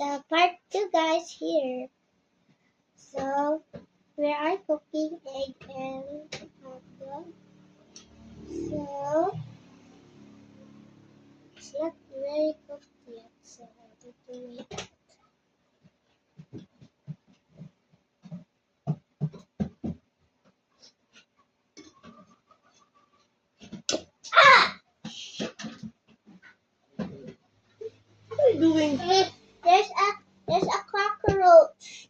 So part 2 guys here. So we are cooking egg and apple. So it's not very cooked yet, so I need to wait. What are you doing? There's a cockroach.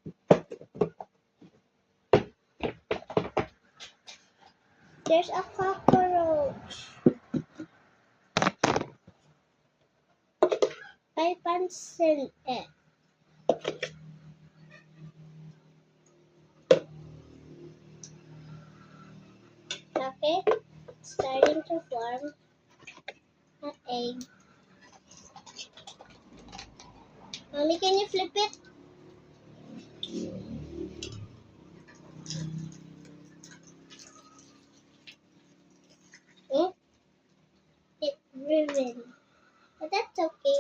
There's a cockroach. I pansin it. Okay, starting to form an egg. Mommy, can you flip it? Hmm? It ruined. But that's okay.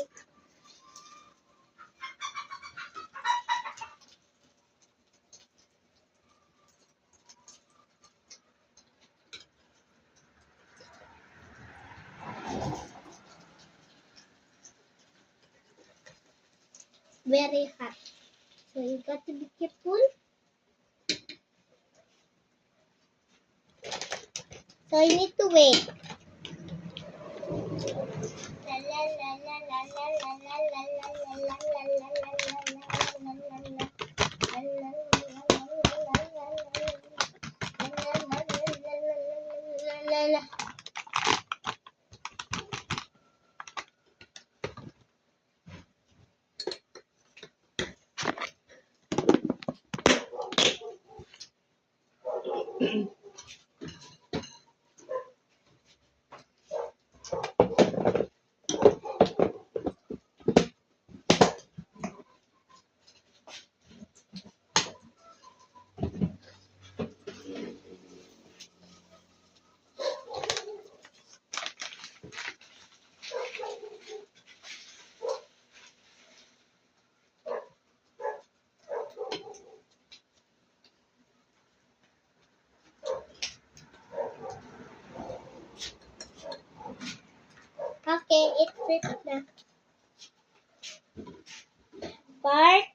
Very hot. So you got to be careful. So you need to wait. Okay, it's fixed na. Part